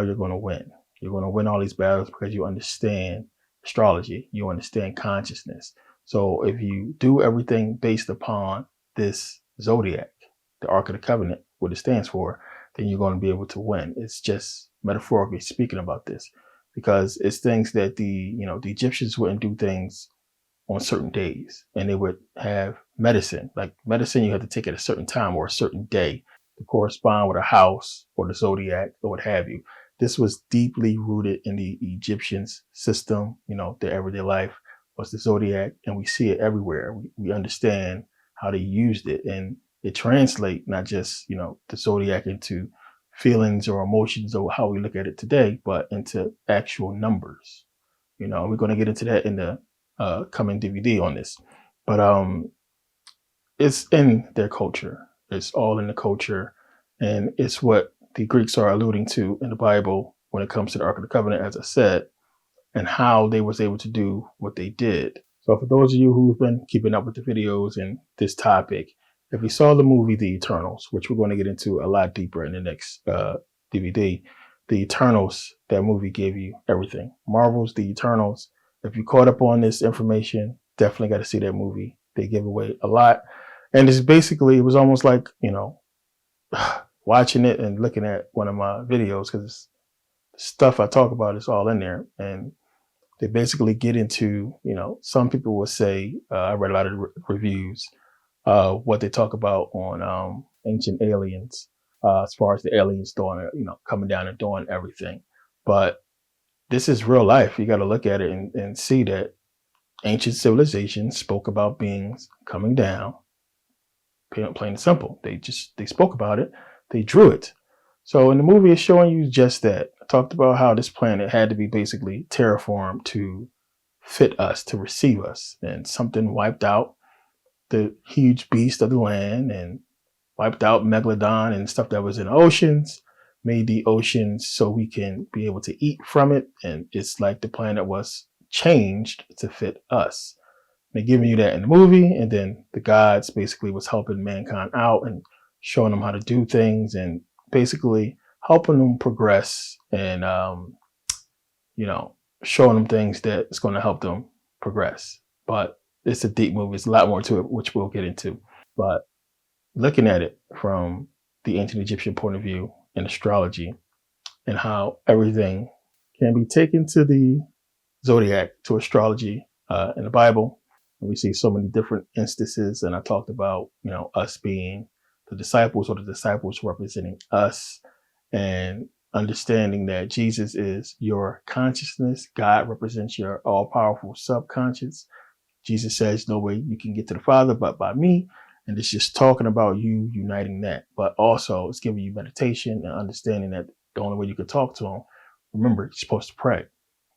or you're going to win. You're going to win all these battles because you understand astrology, you understand consciousness. So if you do everything based upon this zodiac, the Ark of the Covenant, what it stands for, then you're going to be able to win. It's just metaphorically speaking about this, because it's things that the Egyptians wouldn't do things on certain days, and they would have medicine. Like medicine, you had to take at a certain time or a certain day to correspond with a house or the zodiac or what have you. This was deeply rooted in the Egyptians' system, their everyday life was the zodiac, and we see it everywhere. We understand how they used it, and it translates not just, the zodiac into feelings or emotions or how we look at it today, but into actual numbers. We're going to get into that in the coming DVD on this, but it's in their culture. It's all in the culture, and it's what the Greeks are alluding to in the Bible when it comes to the Ark of the Covenant, as I said, and how they was able to do what they did. So for those of you who've been keeping up with the videos and this topic, if you saw the movie The Eternals, which we're going to get into a lot deeper in the next DVD, The Eternals, that movie gave you everything. Marvel's The Eternals. If you caught up on this information, definitely got to see that movie. They give away a lot. And it's basically, it was almost like, watching it and looking at one of my videos, because stuff I talk about is all in there. And they basically get into, some people will say, I read a lot of reviews, what they talk about on ancient aliens, as far as the aliens doing, coming down and doing everything. But this is real life. You got to look at it and see that ancient civilizations spoke about beings coming down, plain and simple. They spoke about it. They drew it. So in the movie, it's showing you just that. I talked about how this planet had to be basically terraformed to fit us, to receive us. And something wiped out the huge beast of the land and wiped out Megalodon and stuff that was in the oceans, made the oceans so we can be able to eat from it. And it's like the planet was changed to fit us. They're giving you that in the movie, and then the gods basically was helping mankind out and showing them how to do things and basically helping them progress and showing them things that is going to help them progress. But it's a deep movie. It's a lot more to it, which we'll get into. But looking at it from the ancient Egyptian point of view in astrology, and how everything can be taken to the zodiac, to astrology in the Bible. And we see so many different instances. And I talked about, us being the disciples, or the disciples representing us, and understanding that Jesus is your consciousness. God represents your all-powerful subconscious. Jesus says, no way you can get to the Father but by me. And it's just talking about you uniting that. But also it's giving you meditation and understanding that the only way you can talk to him, remember, you're supposed to pray.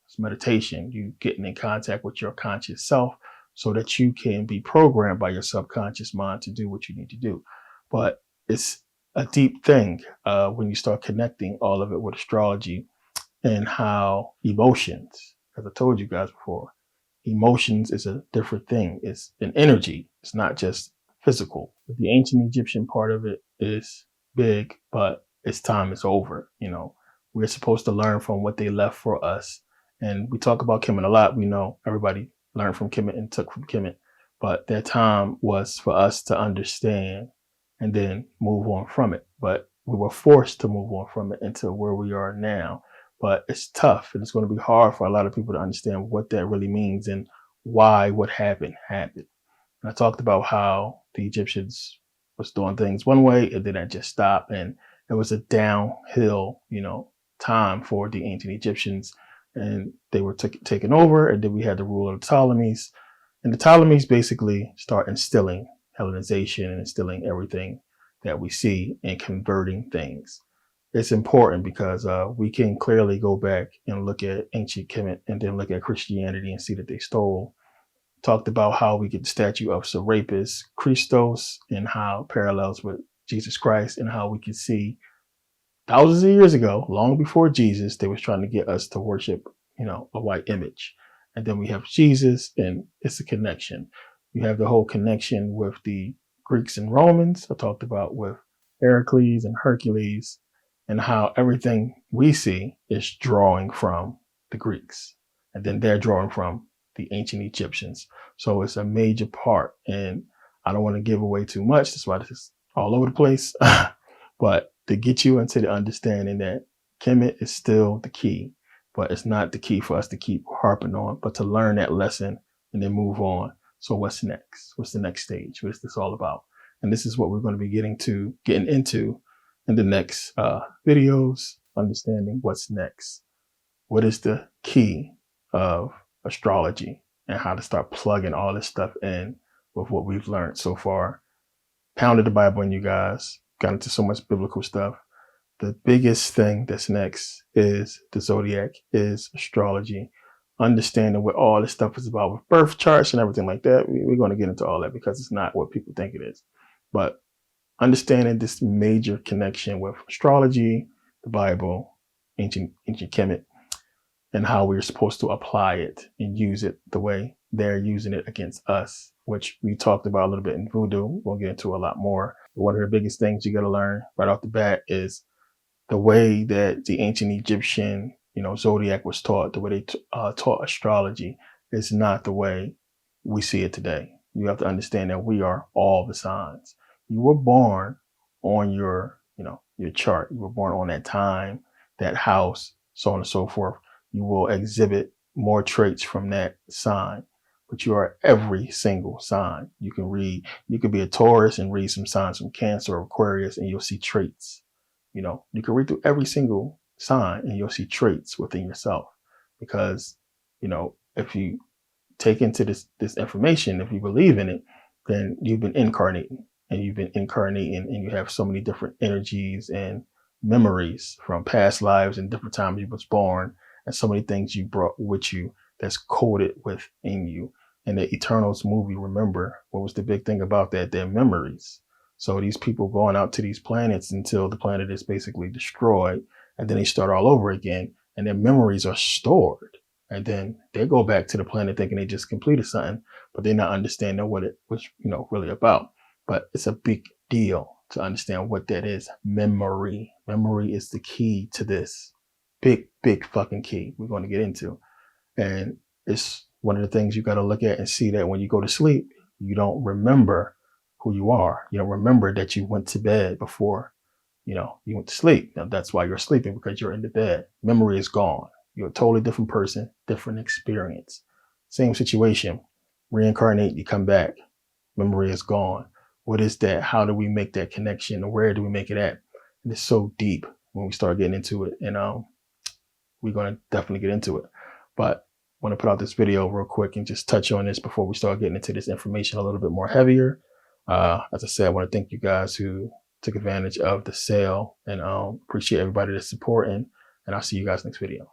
It's meditation. You getting in contact with your conscious self so that you can be programmed by your subconscious mind to do what you need to do. But it's a deep thing when you start connecting all of it with astrology, and how emotions, as I told you guys before, emotions is a different thing. It's an energy. It's not just physical. The ancient Egyptian part of it is big, but its time is over. We're supposed to learn from what they left for us. And we talk about Kemet a lot. We know everybody learned from Kemet and took from Kemet, but their time was for us to understand and then move on from it. But we were forced to move on from it into where we are now. But it's tough, and it's going to be hard for a lot of people to understand what that really means and why what happened. And I talked about how the Egyptians was doing things one way, and then that just stopped, and it was a downhill, time for the ancient Egyptians, and they were taken over, and then we had the rule of the Ptolemies, and the Ptolemies basically start instilling Hellenization and instilling everything that we see and converting things. It's important because we can clearly go back and look at ancient Kemet and then look at Christianity and see that they stole. Talked about how we get the statue of Serapis Christos and how parallels with Jesus Christ, and how we can see thousands of years ago, long before Jesus, they was trying to get us to worship, a white image. And then we have Jesus, and it's a connection. You have the whole connection with the Greeks and Romans. I talked about with Heracles and Hercules, and how everything we see is drawing from the Greeks, and then they're drawing from the ancient Egyptians. So it's a major part, and I don't want to give away too much. That's why this is all over the place. But to get you into the understanding that Kemet is still the key, but it's not the key for us to keep harping on, but to learn that lesson and then move on. So what's next? What's the next stage? What is this all about? And this is what we're going to be getting into in the next videos, understanding what's next. What is the key of astrology and how to start plugging all this stuff in with what we've learned so far. Pounded the Bible on you guys, got into so much biblical stuff. The biggest thing that's next is the zodiac, is astrology, understanding what all this stuff is about with birth charts and everything like that. We're going to get into all that because it's not what people think it is. But understanding this major connection with astrology, the Bible, ancient Kemet, and how we're supposed to apply it and use it the way they're using it against us, which we talked about a little bit in voodoo. We'll get into a lot more. But one of the biggest things you got to learn right off the bat is the way that the ancient Egyptian, zodiac was taught, the way they taught astrology is not the way we see it today. You have to understand that we are all the signs. You were born on your chart. You were born on that time, that house, so on and so forth. You will exhibit more traits from that sign, but you are every single sign. You could be a Taurus and read some signs from Cancer or Aquarius and you'll see traits. You can read through every single sign and you'll see traits within yourself because, if you take into this information, if you believe in it, then you've been incarnating and you have so many different energies and memories from past lives and different times you was born and so many things you brought with you that's coded within you. And the Eternals movie, remember, what was the big thing about that? Their memories. So these people going out to these planets until the planet is basically destroyed, and then they start all over again, and their memories are stored. And then they go back to the planet thinking they just completed something, but they're not understanding what it was, really about. But it's a big deal to understand what that is. Memory. Memory is the key to this. Big, big fucking key we're going to get into. And it's one of the things you got to look at and see that when you go to sleep, you don't remember who you are. You don't remember that you went to bed before, you went to sleep. Now that's why you're sleeping, because you're in the bed. Memory is gone. You're a totally different person, different experience. Same situation. Reincarnate, you come back. Memory is gone. What is that? How do we make that connection? Where do we make it at? And it's so deep when we start getting into it. And we're going to definitely get into it. But I want to put out this video real quick and just touch on this before we start getting into this information a little bit more heavier. As I said, I want to thank you guys who took advantage of the sale and appreciate everybody that's supporting. And I'll see you guys next video.